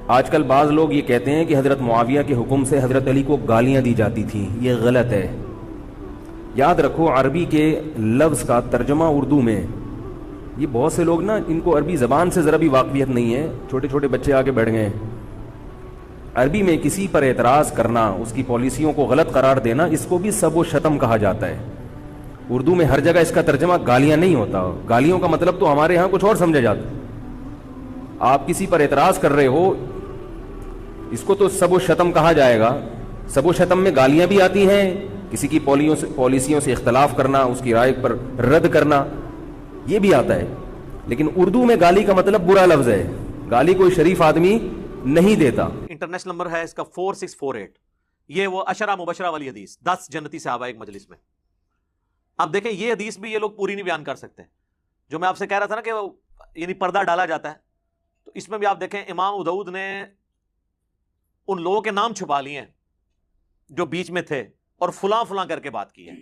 آج کل بعض لوگ یہ کہتے ہیں کہ حضرت معاویہ کے حکم سے حضرت علی کو گالیاں دی جاتی تھیں، یہ غلط ہے۔ یاد رکھو عربی کے لفظ کا ترجمہ اردو میں، یہ بہت سے لوگ نا ان کو عربی زبان سے ذرا بھی واقفیت نہیں ہے، چھوٹے چھوٹے بچے آگے بیٹھ گئے ہیں۔ عربی میں کسی پر اعتراض کرنا، اس کی پالیسیوں کو غلط قرار دینا، اس کو بھی سب و شتم کہا جاتا ہے۔ اردو میں ہر جگہ اس کا ترجمہ گالیاں نہیں ہوتا، گالیوں کا مطلب تو ہمارے ہاں کچھ اور سمجھا جاتا ہے۔ آپ کسی پر اعتراض کر رہے ہو، اس کو تو سب و شتم کہا جائے گا۔ سب و شتم میں گالیاں بھی آتی ہیں، کسی کی پالیسیوں سے اختلاف کرنا، اس کی رائے پر رد کرنا، یہ بھی آتا ہے۔ لیکن اردو میں گالی کا مطلب برا لفظ ہے، گالی کوئی شریف آدمی نہیں دیتا۔ انٹرنیشنل نمبر ہے اس کا 4648۔ یہ وہ عشرہ مبشرہ والی حدیث، 10 جنتی صحابہ ایک مجلس میں۔ اب دیکھیں یہ حدیث بھی یہ لوگ پوری نہیں بیان کر سکتے، جو میں آپ سے کہہ رہا تھا نا کہ یعنی پردہ ڈالا جاتا ہے، تو اس میں بھی آپ دیکھیں امام ابو داؤد نے ان لوگوں کے نام چھپا لیے ہیں جو بیچ میں تھے اور فلاں فلاں کر کے بات کی ہے۔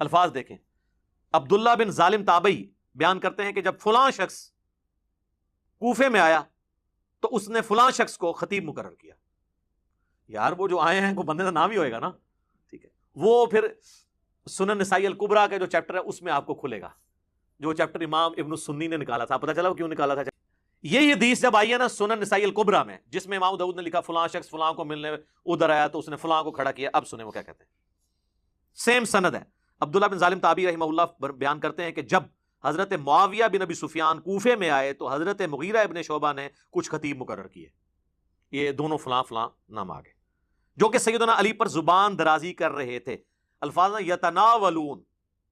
الفاظ دیکھیں، عبداللہ بن ظالم تابعی بیان کرتے ہیں کہ جب فلاں شخص کوفے میں آیا تو اس نے فلاں شخص کو خطیب مقرر کیا۔ یار وہ جو آئے ہیں وہ بندے کا نام ہی ہوئے گا نا، ٹھیک ہے۔ وہ پھر سنن نسائی الکبریٰ کا جو چیپٹر ہے اس میں آپ کو کھلے گا، جو چیپٹر امام ابن السنی نے نکالا تھا، پتہ چلا وہ کیوں نکالا تھا۔ یہ حدیث جب آئی ہے نا سنن نسائی الکبریٰ میں، جس میں امام داؤد نے لکھا فلاں شخص فلاں کو ملنے ادھر آیا تو اس نے فلاں کو کھڑا کیا، اب سنیں وہ کیا کہتے ہیں۔ سیم سند ہے۔ عبداللہ بن ظالم تابعی رحمہ اللہ بیان کرتے ہیں کہ جب حضرت معاویہ بن ابی سفیان کوفے میں آئے تو حضرت مغیرہ ابن شعبہ نے کچھ خطیب مقرر کیے، یہ دونوں فلاں فلاں نام آگے، جو کہ سیدنا علی پر زبان درازی کر رہے تھے۔ الفاظ یتناولون،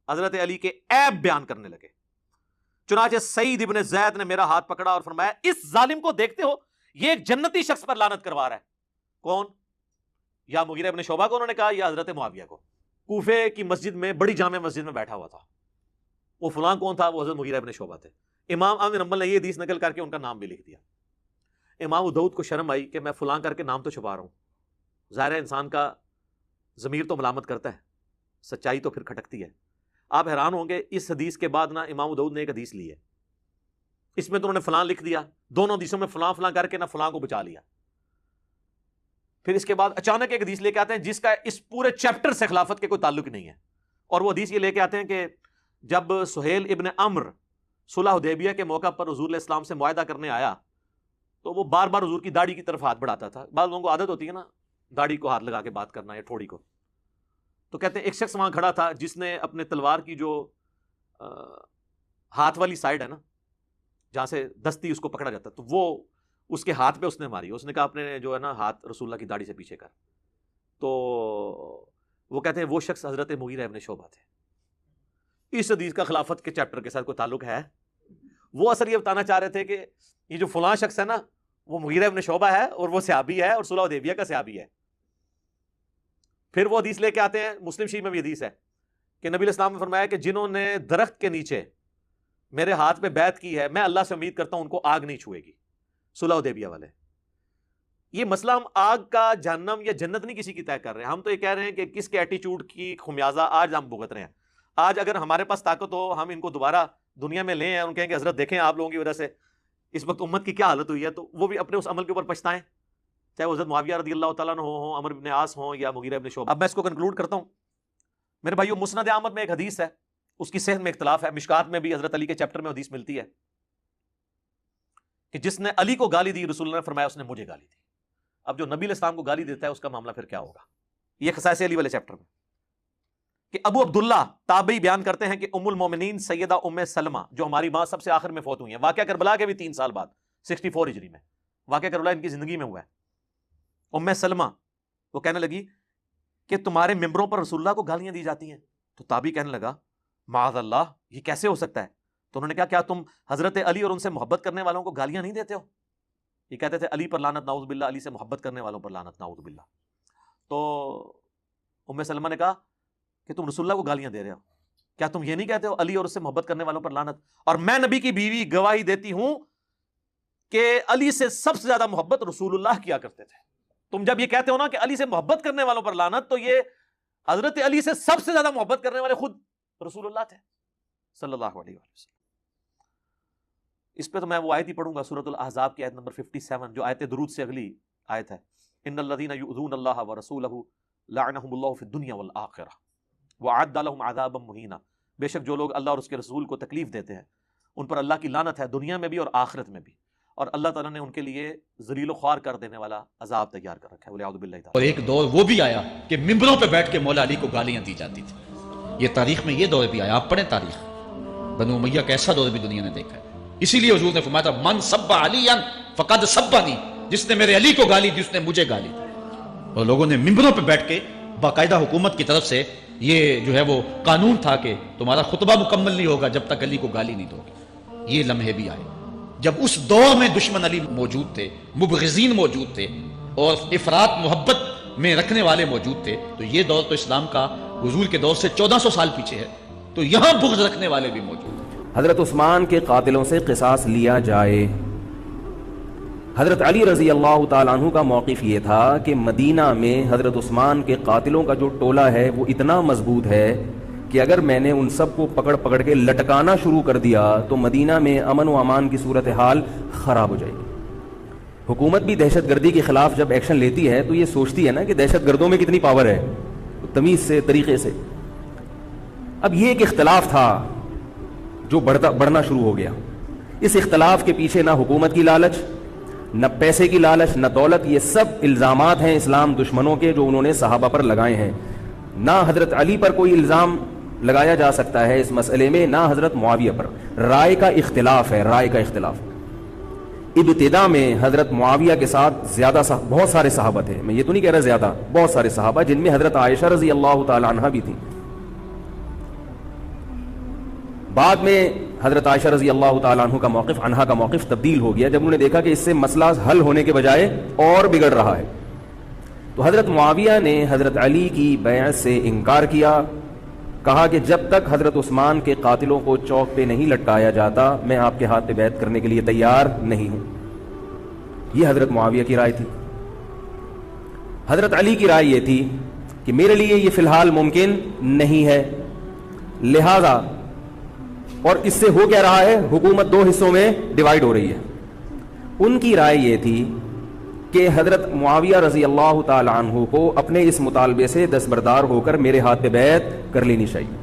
حضرت علی کے عیب بیان کرنے لگے۔ چنانچہ سعید ابن زید نے میرا ہاتھ پکڑا اور فرمایا اس ظالم کو دیکھتے ہو، یہ ایک جنتی شخص پر لعنت کروا رہا ہے۔ کون؟ یا مغیرہ ابن شعبہ کو انہوں نے کہا، یا حضرت معاویہ کو۔ کوفے کی مسجد میں، بڑی جامع مسجد میں بیٹھا ہوا تھا۔ وہ فلاں کون تھا؟ وہ حضرت مغیرہ ابن شعبہ تھے۔ امام احمد بن حنبل نے یہ حدیث نقل کر کے ان کا نام بھی لکھ دیا۔ امام ابو داؤد کو شرم آئی کہ میں فلاں کر کے نام تو چھپا رہا ہوں، ظاہر ہے انسان کا ضمیر تو ملامت کرتا ہے، سچائی تو پھر کھٹکتی ہے۔ آپ حیران ہوں گے، اس حدیث کے بعد نا امام ابو داؤد نے ایک حدیث لی ہے، اس میں تو انہوں نے فلاں لکھ دیا، دونوں حدیثوں میں فلاں فلاں کر کے نہ فلاں کو بچا لیا۔ پھر اس کے بعد اچانک ایک حدیث لے کے آتے ہیں جس کا اس پورے چیپٹر سے خلافت کے کوئی تعلق نہیں ہے، اور وہ حدیث یہ لے کے آتے ہیں کہ جب سہیل ابن عمرو صلح حدیبیہ کے موقع پر حضور علیہ السلام سے معاہدہ کرنے آیا تو وہ بار بار حضور کی داڑھی کی طرف ہاتھ بڑھاتا تھا۔ بعض لوگوں کو عادت ہوتی ہے نا داڑھی کو ہاتھ لگا کے بات کرنا یا ٹھوڑی کو، تو کہتے ہیں ایک شخص وہاں کھڑا تھا جس نے اپنے تلوار کی جو ہاتھ والی سائڈ ہے نا، جہاں سے دستی اس کو پکڑا جاتا، تو وہ اس کے ہاتھ پہ اس نے ماری۔ اس نے کہا اپنے جو ہے نا ہاتھ رسول اللہ کی داڑھی سے پیچھے کر۔ تو وہ کہتے ہیں وہ شخص حضرت مغیرہ ابن شعبہ تھے۔ اس حدیث کا خلافت کے چیپٹر کے ساتھ کوئی تعلق ہے؟ وہ اصل یہ بتانا چاہ رہے تھے کہ یہ جو فلاں شخص ہے نا وہ مغیرہ ابن شعبہ ہے اور وہ صحابی ہے اور صلح حدیبیہ کا صحابی ہے۔ پھر وہ حدیث لے کے آتے ہیں، مسلم شریف میں بھی حدیث ہے کہ نبی علیہ السلام نے فرمایا کہ جنہوں نے درخت کے نیچے میرے ہاتھ پہ بیعت کی ہے، میں اللہ سے امید کرتا ہوں ان کو آگ نہیں چھوئے گی، صلح حدیبیہ والے۔ یہ مسئلہ ہم آگ کا جہنم یا جنت نہیں کسی کی طے کر رہے ہیں، ہم تو یہ کہہ رہے ہیں کہ کس کے ایٹیچیوڈ کی خمیازہ آج ہم بھگت رہے ہیں۔ آج اگر ہمارے پاس طاقت ہو ہم ان کو دوبارہ دنیا میں لیں اور کہیں کہ حضرت دیکھیں آپ لوگوں کی وجہ سے اس وقت امت کی کیا حالت ہوئی ہے، تو وہ بھی اپنے اس عمل کے اوپر پچھتائیں، چاہے وہ حضرت معاویہ رضی اللہ تعالیٰ عنہ ہوں، عمرو بن عاص ہوں یا مغیرہ ابن شعبہ۔ اب میں اس کو کنکلوڈ کرتا ہوں میرے بھائیو۔ مسند احمد میں ایک حدیث ہے، اس کی صحت میں اختلاف ہے، مشکات میں بھی حضرت علی کے چیپٹر میں حدیث ملتی ہے کہ جس نے علی کو گالی دی رسول اللہ نے فرمایا اس نے مجھے گالی دی۔ اب جو نبی علیہ السلام کو گالی دیتا ہے اس کا معاملہ پھر کیا ہوگا؟ یہ خصائص علی والے چیپٹر میں کہ ابو عبداللہ تابعی بیان کرتے ہیں کہ ام المومنین سیدہ ام سلمہ جو ہماری ماں سب سے آخر میں فوت ہوئی ہیں، واقعہ کربلا کے بھی 3 سال بعد 64 ہجری میں واقعہ کربلا ان کی زندگی میں ہوا ہے۔ ام سلمہ وہ کہنے لگی کہ تمہارے ممبروں پر رسول اللہ کو گالیاں دی جاتی ہیں، تو تابعی کہنے لگا معاذ اللہ یہ کیسے ہو سکتا ہے؟ تو انہوں نے کہا کیا تم حضرت علی اور ان سے محبت کرنے والوں کو گالیاں نہیں دیتے ہو؟ یہ کہتے تھے علی پر لعنت نعوذ باللہ، علی سے محبت کرنے والوں پر لعنت نعوذ باللہ۔ تو ام سلمہ نے کہا کہ تم رسول اللہ کو گالیاں دے رہے ہو، کیا تم یہ نہیں کہتے ہو علی اور اس سے محبت کرنے والوں پر لعنت؟ اور میں نبی کی بیوی گواہی دیتی ہوں کہ علی سے سب سے زیادہ محبت رسول اللہ کیا کرتے تھے۔ تم جب یہ کہتے ہو نا کہ علی سے محبت کرنے والوں پر لعنت، تو یہ حضرت علی سے سب سے زیادہ محبت کرنے والے خود رسول اللہ تھے صلی اللہ علیہ وسلم۔ اس پہ تو میں وہ آیت ہی پڑھوں گا، سورۃ الاحزاب کی آیت نمبر 57 جو آیت درود سے اگلی آیت ہے، ان الذین یؤذون اللہ ورسولہ لعنہم اللہ فی الدنیا والآخرہ وأعد لهم عذابا مہینا، بے شک جو لوگ اللہ اور اس کے رسول کو تکلیف دیتے ہیں ان پر اللہ کی لعنت ہے دنیا میں بھی اور آخرت میں بھی، اور اللہ تعالیٰ نے ان کے لیے ذلیل و خوار کر دینے والا عذاب تیار کر رکھا ہے، والعیاذ باللہ تعالیٰ۔ اور ایک دور وہ بھی آیا کہ ممبروں پہ بیٹھ کے مولا علی کو گالیاں دی جاتی تھی، یہ تاریخ میں یہ دور بھی آیا، آپ پڑھیں تاریخ، بنو امیہ کا ایسا دور بھی دنیا نے دیکھا ہے۔ اسی لیے حضور نے فرمایا تھا من سب علیٰ فقد سبنی، جس نے میرے علی کو گالی دی اس نے مجھے گالی دی۔ اور لوگوں نے ممبروں پہ بیٹھ کے باقاعدہ حکومت کی طرف سے یہ جو ہے وہ قانون تھا کہ تمہارا خطبہ مکمل نہیں ہوگا جب تک علی کو گالی نہیں دو گے۔ یہ لمحے بھی آئے جب اس دور میں دشمن علی موجود تھے، مبغضین موجود تھے، اور افراط محبت میں رکھنے والے موجود تھے، تو یہ دور تو اسلام کا حضور کے دور سے 1400 سال پیچھے ہے، تو یہاں بغض رکھنے والے بھی موجود ہیں۔ حضرت عثمان کے قاتلوں سے قصاص لیا جائے۔ حضرت علی رضی اللہ تعالیٰ عنہ کا موقف یہ تھا کہ مدینہ میں حضرت عثمان کے قاتلوں کا جو ٹولہ ہے وہ اتنا مضبوط ہے کہ اگر میں نے ان سب کو پکڑ پکڑ کے لٹکانا شروع کر دیا تو مدینہ میں امن و امان کی صورتحال خراب ہو جائے گی۔ حکومت بھی دہشت گردی کے خلاف جب ایکشن لیتی ہے تو یہ سوچتی ہے نا کہ دہشت گردوں میں کتنی پاور ہے، تمیز سے، طریقے سے۔ اب یہ ایک اختلاف تھا جو بڑھنا شروع ہو گیا۔ اس اختلاف کے پیچھے نہ حکومت کی لالچ، نہ پیسے کی لالچ، نہ دولت، یہ سب الزامات ہیں اسلام دشمنوں کے جو انہوں نے صحابہ پر لگائے ہیں۔ نہ حضرت علی پر کوئی الزام لگایا جا سکتا ہے اس مسئلے میں، نہ حضرت معاویہ پر۔ رائے کا اختلاف ہے، رائے کا اختلاف۔ ابتدا میں حضرت معاویہ کے ساتھ بہت سارے صحابہ تھے، میں یہ تو نہیں کہہ رہا زیادہ، بہت سارے صحابہ، جن میں حضرت عائشہ رضی اللہ تعالی عنہا بھی تھیں۔ بعد میں حضرت عائشہ رضی اللہ تعالیٰ عنہا کا موقف تبدیل ہو گیا جب انہوں نے دیکھا کہ اس سے مسئلہ حل ہونے کے بجائے اور بگڑ رہا ہے، تو حضرت معاویہ نے حضرت علی کی بیعت سے انکار کیا، کہا کہ جب تک حضرت عثمان کے قاتلوں کو چوک پہ نہیں لٹکایا جاتا میں آپ کے ہاتھ پہ بیعت کرنے کے لیے تیار نہیں ہوں۔ یہ حضرت معاویہ کی رائے تھی۔ حضرت علی کی رائے یہ تھی کہ میرے لیے یہ فی الحال ممکن نہیں ہے، لہذا، اور اس سے ہو کیا رہا ہے، حکومت دو حصوں میں ڈیوائیڈ ہو رہی ہے۔ ان کی رائے یہ تھی کہ حضرت معاویہ رضی اللہ تعالی عنہ کو اپنے اس مطالبے سے دستبردار ہو کر میرے ہاتھ پہ بیعت کر لینی چاہیے،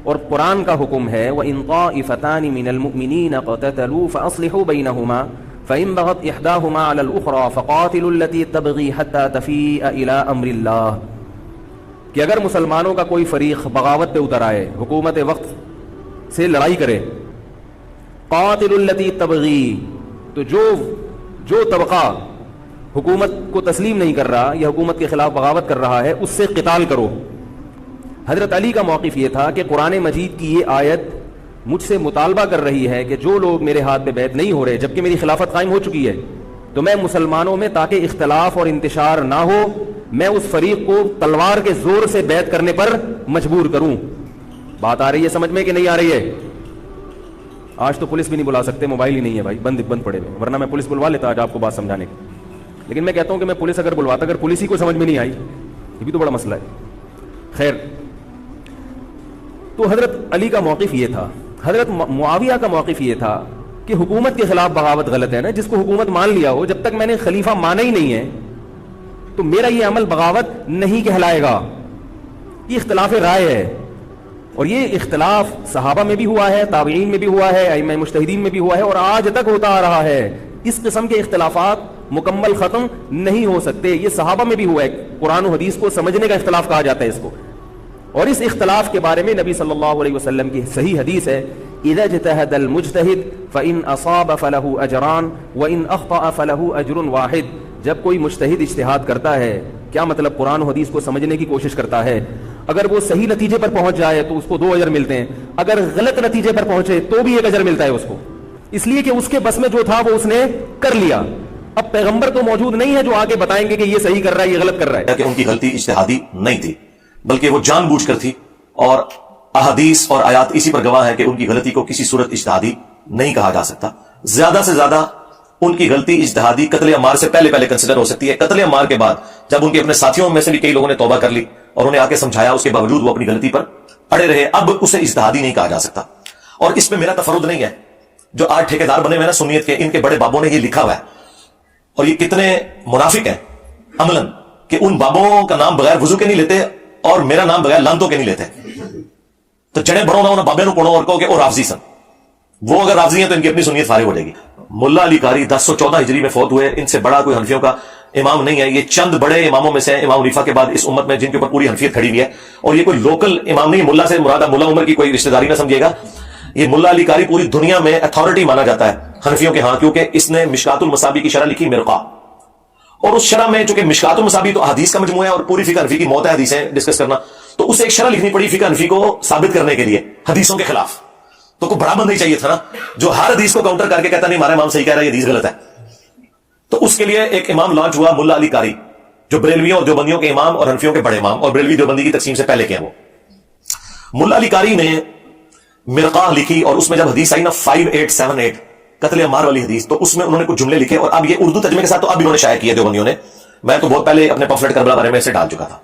اور قرآن کا حکم ہے وَإِن طَائِفَتَانِ مِنَ الْمُؤْمِنِينَ اقْتَتَلُوا فَأَصْلِحُوا بَيْنَهُمَا فَإِن بَغَتْ إِحْدَاهُمَا عَلَى الْأُخْرَى فَقَاتِلُوا الَّتِي تَبْغِي حَتَّى تَفِيءَ إِلَى أَمْرِ اللَّهِ، کہ اگر مسلمانوں کا کوئی فریق بغاوت پہ اتر آئے، حکومت وقت سے لڑائی کرے، قاتل التی تبغی، تو جو طبقہ حکومت کو تسلیم نہیں کر رہا یا حکومت کے خلاف بغاوت کر رہا ہے اس سے قتال کرو۔ حضرت علی کا موقف یہ تھا کہ قرآن مجید کی یہ آیت مجھ سے مطالبہ کر رہی ہے کہ جو لوگ میرے ہاتھ پہ بیعت نہیں ہو رہے جبکہ میری خلافت قائم ہو چکی ہے، تو میں مسلمانوں میں تاکہ اختلاف اور انتشار نہ ہو میں اس فریق کو تلوار کے زور سے بیعت کرنے پر مجبور کروں۔ بات آ رہی ہے سمجھ میں کہ نہیں آ رہی ہے؟ آج تو پولیس بھی نہیں بلا سکتے، موبائل ہی نہیں ہے بھائی، بند پڑے ہوئے، ورنہ میں پولیس بلوا لیتا آج آپ کو بات سمجھانے کی۔ لیکن میں کہتا ہوں کہ میں پولیس اگر بلواتا، اگر پولیس ہی کو سمجھ میں نہیں آئی، یہ بھی تو بڑا مسئلہ ہے۔ خیر، تو حضرت علی کا موقف یہ تھا۔ حضرت معاویہ کا موقف یہ تھا کہ حکومت کے خلاف بغاوت غلط ہے نا، جس کو حکومت مان لیا ہو، جب تک میں نے خلیفہ مانا ہی نہیں ہے تو میرا یہ عمل بغاوت نہیں کہلائے گا۔ یہ اختلاف رائے ہے، اور یہ اختلاف صحابہ میں بھی ہوا ہے، تابعین میں بھی ہوا ہے، ائمہ مجتہدین میں بھی ہوا ہے، اور آج تک ہوتا آ رہا ہے۔ اس قسم کے اختلافات مکمل ختم نہیں ہو سکتے، یہ صحابہ میں بھی ہوا ہے۔ قرآن و حدیث کو سمجھنے کا اختلاف کہا جاتا ہے اس کو، اور اس اختلاف کے بارے میں نبی صلی اللہ علیہ وسلم کی صحیح حدیث ہے اذا اجتهد المجتهد فان اصاب فله اجران وان اخطا فله اجر واحد، جب کوئی مجتہد اجتہاد کرتا ہے، کیا مطلب قرآن و حدیث کو سمجھنے کی کوشش کرتا ہے، اگر وہ صحیح نتیجے پر پہنچ جائے تو اس کو 2 اجر ملتے ہیں، اگر غلط نتیجے پر پہنچے تو بھی 1 اجر ملتا ہے اس کو، اس لیے کہ اس کے بس میں جو تھا وہ اس نے کر لیا۔ اب پیغمبر تو موجود نہیں ہے جو آگے بتائیں گے کہ یہ صحیح کر رہا ہے یہ غلط کر رہا ہے، کہ ان کی غلطی اجتہادی نہیں تھی بلکہ وہ جان بوجھ کر تھی، اور احادیث اور آیات اسی پر گواہ ہے کہ ان کی غلطی کو کسی صورت اجتہادی نہیں کہا جا سکتا۔ زیادہ سے زیادہ ان کی غلطی اجتہادی قتل عمار سے پہلے کنسیڈر ہو سکتی ہے۔ قتل عمار کے بعد جب ان کے اپنے ساتھیوں میں سے بھی کئی لوگوں نے توبہ کر لی اور انہیں آ کے سمجھایا، اس کے باوجود وہ اپنی غلطی پر اڑے رہے، اب اسے اجتہادی نہیں کہا جا سکتا۔ اور اس میں میرا تفرد نہیں ہے، جو آج ٹھیکیدار بنے ہوئے نا سنیت کے, ان کے بڑے بابوں نے یہ لکھا ہوا ہے, اور یہ کتنے منافق ہیں عملاً کہ ان بابوں کا نام بغیر وضو کے نہیں لیتے اور میرا نام بغیر لانتوں کے نہیں لیتے. تو جڑے بڑوں نہ بابے نو پڑھو اور کہو کہ وہ رافضی سن, وہ اگر رافضی ہیں تو ان کی اپنی سنیت فارغ ہو جائے گی. ملا علی قاری 1014 ہجری میں فوت ہوئے. ان سے بڑا کوئی حنفیوں کا امام نہیں ہے. یہ چند بڑے اماموں میں سے ہیں امام حنیفہ کے بعد اس امت میں جن کے اوپر پوری حنفیت کھڑی ہوئی ہے, اور یہ کوئی لوکل امام نہیں. ملا سے مراد ملا عمر کی کوئی رشتہ داری نہ سمجھیے گا. یہ ملا علی قاری پوری دنیا میں اتھارٹی مانا جاتا ہے حنفیوں کے ہاں, کیونکہ اس نے مشکات المصابیح کی شرح لکھی مرقہ, اور اس شرح میں چونکہ مشکات المصابیح تو حدیث کا مجموعہ ہے اور پوری فقہ حنفی کی موت ہے حدیثیں ڈسکس کرنا, تو اسے ایک شرح لکھنی پڑی فقہ حنفی کو ثابت کرنے کے لیے حدیثوں کے خلاف. تو کوئی بڑا بندہ ہی چاہیے تھا نا جو ہر حدیث کو کاؤنٹر کر کے کہتا نہیں ہمارا امام صحیح کہہ رہا ہے, یہ حدیث غلط ہے. تو اس کے لیے ایک امام لانچ ہوا ملا علی قاری, جو بریلویوں اور دیوبندیوں کے امام اور حنفیوں کے بڑے امام, اور بریلوی دیوبندی کی تقسیم سے پہلے کے ہیں وہ. ملا علی قاری نے مرقاہ لکھی, اور اس میں جب حدیث آئی نا 5878 قتل عمار والی حدیث, تو اس میں انہوں نے کچھ جملے لکھے, اور اب یہ اردو ترجمے کے ساتھ تو اب انہوں نے شائع کیا دیوبندیوں نے. میں تو بہت پہلے اپنے پمفلٹ کربلا بارے میں سے ڈال چکا تھا.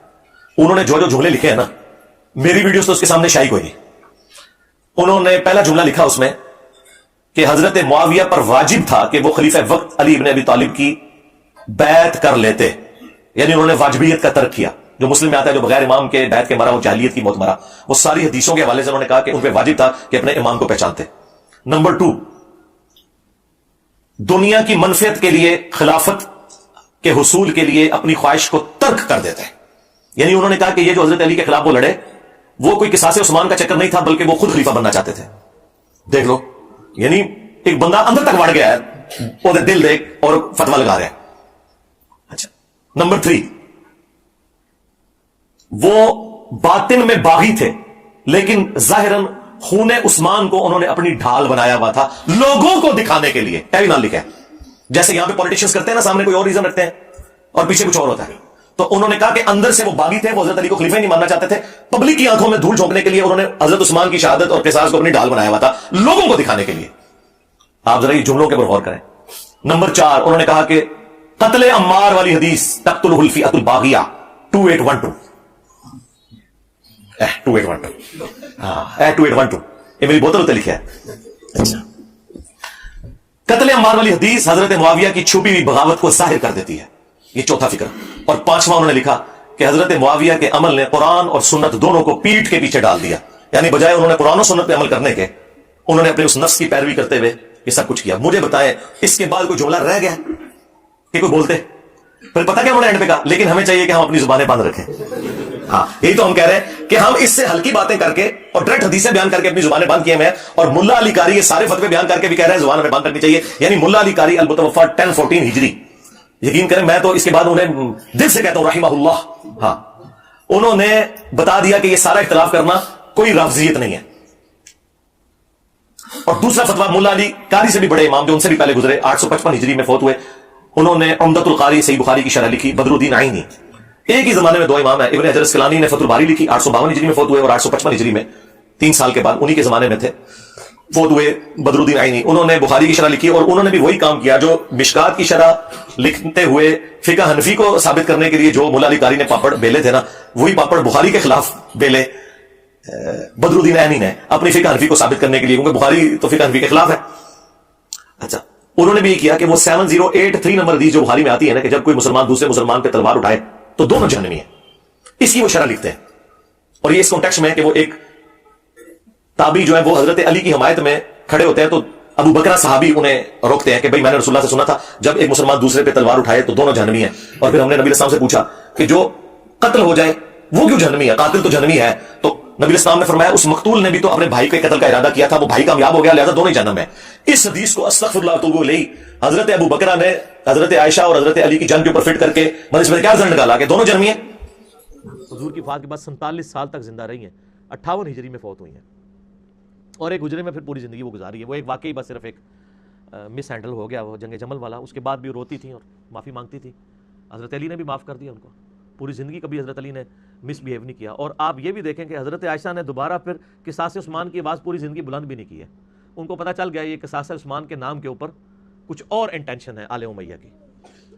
انہوں نے جو جو جملے لکھے ہیں نا, میری ویڈیوز تو اس کے سامنے شائع کوئی نہیں. انہوں نے پہلا جملہ لکھا اس میں کہ حضرت معاویہ پر واجب تھا کہ وہ خلیفہ وقت علی ابن ابی طالب کی بیعت کر لیتے, یعنی انہوں نے واجبیت کا ترک کیا. جو مسلم میں آتا ہے جو بغیر امام کے بیعت کے مرا وہ جاہلیت کی موت مرا, وہ ساری حدیثوں کے حوالے سے انہوں نے کہا کہ ان پہ واجب تھا کہ اپنے امام کو پہچانتے. نمبر 2, دنیا کی منفعت کے لیے خلافت کے حصول کے لیے اپنی خواہش کو ترک کر دیتے, یعنی انہوں نے کہا کہ یہ جو حضرت علی کے خلاف وہ لڑے وہ کوئی قصاص عثمان کا چکر نہیں تھا, بلکہ وہ خود خلیفہ بننا چاہتے تھے. دیکھ لو, یعنی ایک بندہ اندر تک بڑھ گیا ہے, وہ دل دیکھ اور فتوا لگا رہے ہیں. اچھا, نمبر 3, وہ باطن میں باغی تھے لیکن ظاہراً خون عثمان کو انہوں نے اپنی ڈھال بنایا ہوا تھا لوگوں کو دکھانے کے لیے. بھی نہ لکھا ہے جیسے یہاں پہ پولیٹیشنز کرتے ہیں نا, سامنے کوئی اور ریزن رکھتے ہیں اور پیچھے کچھ اور ہوتا ہے. تو انہوں نے کہا کہ اندر سے وہ باغی تھے, وہ حضرت علی کو خلیفہ نہیں ماننا چاہتے تھے. پبلک کی آنکھوں میں دھول جھونکنے کے لیے انہوں نے حضرت عثمان کی شہادت اور قصاص کو اپنی ڈھال بنایا ہوا تھا لوگوں کو دکھانے کے لیے. آپ ذرا یہ جملوں کے اوپر غور کریں. نمبر 4, انہوں نے کہا کہ قتل عمار والی حدیث تقتلہ الفئۃ الباغیہ 2812 2812 یہ میری بوتل ہوتے لکھا ہے. اچھا, قتل عمار والی حدیث حضرت معاویہ کی چھپی ہوئی بغاوت کو ظاہر کر دیتی ہے. یہ چوتھا فکر. اور 5واں انہوں نے لکھا کہ حضرت معاویہ کے عمل نے قرآن اور سنت دونوں کو پیٹھ کے پیچھے ڈال دیا, یعنی بجائے انہوں نے قرآن اور سنت پہ عمل کرنے کے انہوں نے اپنے اس نفس کی پیروی کرتے ہوئے یہ سب کچھ کیا. مجھے بتائیں اس کے بعد کوئی جملہ رہ گیا کہ کوئی بولتے؟ پھر پتہ کیا انہوں نے اینڈ پہ کہا, لیکن ہمیں چاہیے کہ ہم اپنی زبانیں بند رکھیں. ہاں, یہی تو ہم کہہ رہے ہیں کہ ہم اس سے ہلکی باتیں کر کے اور ڈائریکٹ حدیثیں بیان کر کے اپنی زبانیں بند کیے ہوئے ہیں, اور ملا علی قاری یہ سارے فتوے بیان کر کے بھی کہہ رہے ہیں زبان ہمیں بند رکھنی چاہیے. یعنی ملا علی قاری المتوفی 1014 ہجری, یقین کریں میں تو اس کے بعد انہیں دل سے کہتا ہوں رحمہ اللہ. ہاں, انہوں نے بتا دیا کہ یہ سارا اختلاف کرنا کوئی رافضیت نہیں ہے. اور دوسرا فتویٰ ملا علی قاری سے بھی بڑے امام جو ان سے بھی پہلے گزرے 855 ہجری میں فوت ہوئے, انہوں نے عمدۃ القاری صحیح بخاری کی شرح لکھی. بدر الدین عینی, ایک ہی زمانے میں 2 امام ہیں. ابن حجر اسقلانی نے فتح الباری لکھی 852 ہجری میں فوت ہوئے, اور 855 ہجری میں 3 سال کے بعد انہی کے زمانے میں تھے فوت ہوئے بدر الدین عینی. انہوں نے بخاری کی شرح لکھی, اور انہوں نے بھی وہی کام کیا جو مشکات کی شرح لکھتے ہوئے فقہ حنفی کو ثابت کرنے کے لیے جو مولا علی قاری نے پاپڑ بیلے تھے نا, وہی پاپڑ بخاری کے خلاف بیلے بدر الدین عینی نے اپنی فقہ حنفی کو ثابت کرنے کے لیے, کیونکہ بخاری تو فقہ حنفی کے خلاف ہے. اچھا, انہوں نے بھی یہ کیا کہ وہ 7083 نمبر حدیث جو بخاری میں آتی ہے نا کہ جب کوئی مسلمان دوسرے مسلمان پہ تلوار اٹھائے تو دونوں جہنمی ہیں, اس کی وہ شرح لکھتے ہیں. اور یہ اس کانٹیکسٹ میں ہے کہ وہ ایک تابعی جو ہے وہ حضرت علی کی حمایت میں کھڑے ہوتے ہیں, تو ابو بکرہ صحابی انہیں روکتے ہیں کہ بھائی میں نے رسول اللہ سے سنا تھا جب ایک مسلمان دوسرے پہ تلوار اٹھائے تو دونوں جہنمی ہیں. اور پھر ہم نے نبی السلام سے پوچھا کہ جو قتل ہو جائے وہ کیوں جہنمی ہے, قاتل تو جہنمی ہے. تو نبی السلام نے فرمایا اس مقتول نے بھی تو اپنے بھائی کے قتل کا ارادہ کیا تھا, وہ بھائی کامیاب ہو گیا, لہذا دونوں ہی جہنم ہیں. اس حدیث کو استغفر اللہ توبہ الیہ حضرت ابو بکرہ نے حضرت عائشہ اور حضرت علی کی جنگ کے اوپر فٹ کر کے اس میں کیا رزلٹ نکالا کہ دونوں جہنمی ہیں. حضور کی وفات کے بعد 47 سال تک زندہ رہی ہیں, 58 ہجری میں فوت ہوئی ہیں, اور ایک حجرے میں پھر پوری زندگی وہ گزاری ہے. وہ ایک واقعی بس صرف ایک مس ہینڈل ہو گیا وہ جنگ جمل والا, اس کے بعد بھی روتی تھیں اور معافی مانگتی تھی. حضرت علی نے بھی معاف کر دیا ان کو, پوری زندگی کبھی حضرت علی نے مس بیہیو نہیں کیا. اور آپ یہ بھی دیکھیں کہ حضرت عائشہ نے دوبارہ پھر قصاص عثمان کی آواز پوری زندگی بلند بھی نہیں کی ہے. ان کو پتہ چل گیا یہ قصاص عثمان کے نام کے اوپر کچھ اور انٹینشن ہے آل امیہ کی.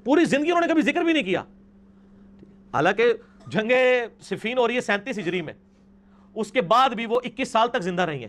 پوری زندگی انہوں نے کبھی ذکر بھی نہیں کیا. حالانکہ جنگ صفین ہو رہی ہے 37 ہجری میں, اس کے بعد بھی وہ 21 سال تک زندہ رہی ہیں.